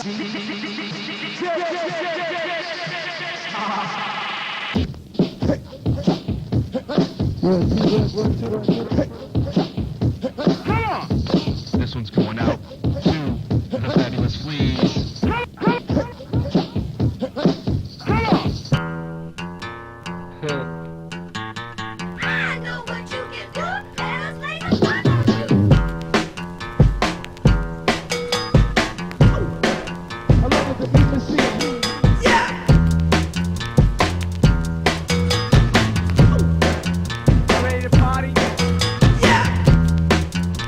This one's going out to the Fabulous Fleas. I know what you can do. Let us lay the fun on you. Along with the beat machine. You ready to party?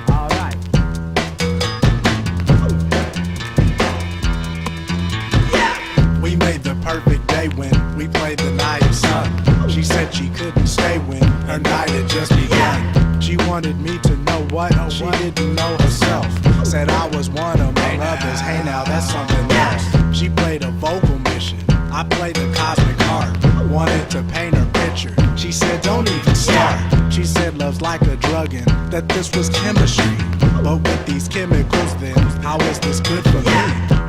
All right. We made the perfect day when we played the night of sun. She said she couldn't stay when her night had just begun. She wanted me to know what she didn't know herself. Said I was one among others. Hey now, that's something else. She played a vocal mission. I played the cosmic harp. Wanted to paint her picture. She said don't even start. She said love's like a drug and that this was chemistry. But with these chemicals then, how is this good for me?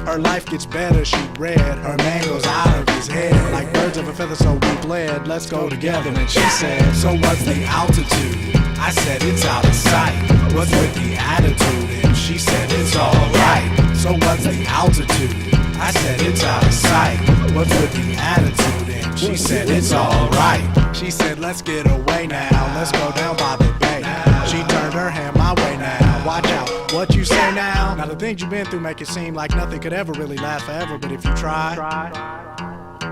Her life gets better, she read. Her man goes out of his head. Like birds of a feather, so we bled. Let's go together. And she said, so what's the altitude? I said, it's out of sight. What's with the attitude? And she said, it's alright. So what's the altitude? I said, it's out of sight. What's with the attitude? And she said, it's alright. She said, let's get away now. Let's go down by the bay. She turned her hand my way now. Watch out, what you say now? Now the things you've been through make it seem like nothing could ever really last forever. But if you try,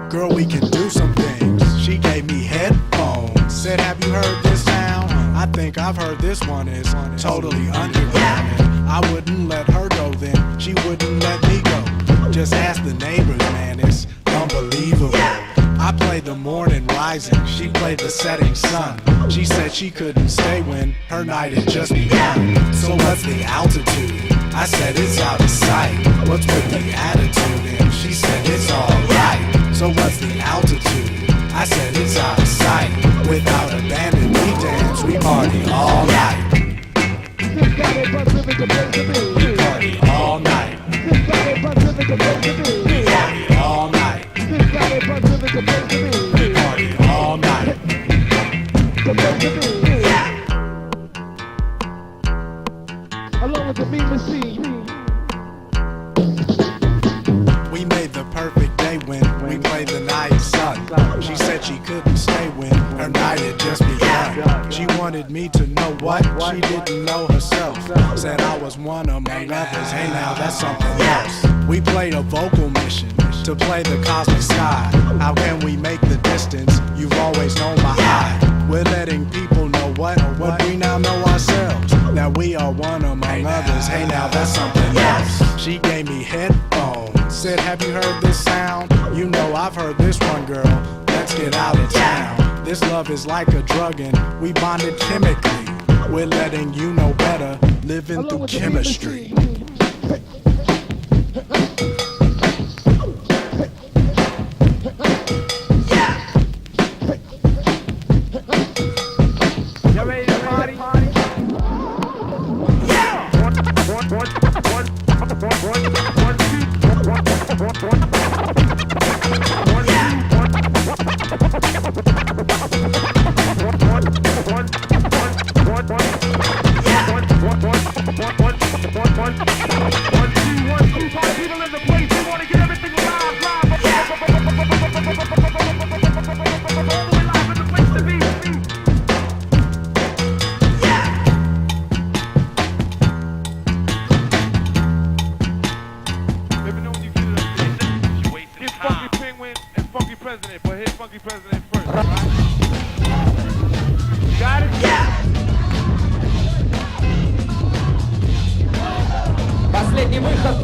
girl, we can do some things. She gave me headphones. Said, have you heard this sound? I think I've heard this one is totally underground. And I wouldn't let her go then. She wouldn't let me go. Just ask the neighbors, man, it's unbelievable. I played the morning rising, she played the setting sun. She said she couldn't stay when her night had just begun. So what's the altitude? I said it's out of sight. What's with the attitude? And she said it's alright. So what's the altitude? I said it's out of sight. Without abandon, we dance, we party all night. We party all night. We party all night. We party all night. Along with the beat machine. We made the perfect day when we played the night sun. She said she couldn't stay when her night had just begun. She wanted me to know what she didn't know herself. Said I was one among others. Hey now, that's something else. We played a vocal mission to play the cosmic sky. How can we make the distance? You've always known my eye. We're letting people know what we now know ourselves. That we are one among others. Hey now, that's something else. She gave me headphones. Said, have you heard this sound? You know I've heard this one, girl. Let's get out of town. This love is like a drug and we bonded chemically. We're letting you know better, living through chemistry. You ready to party? President, but hit Funky President first, alright? Got it? Последний выход.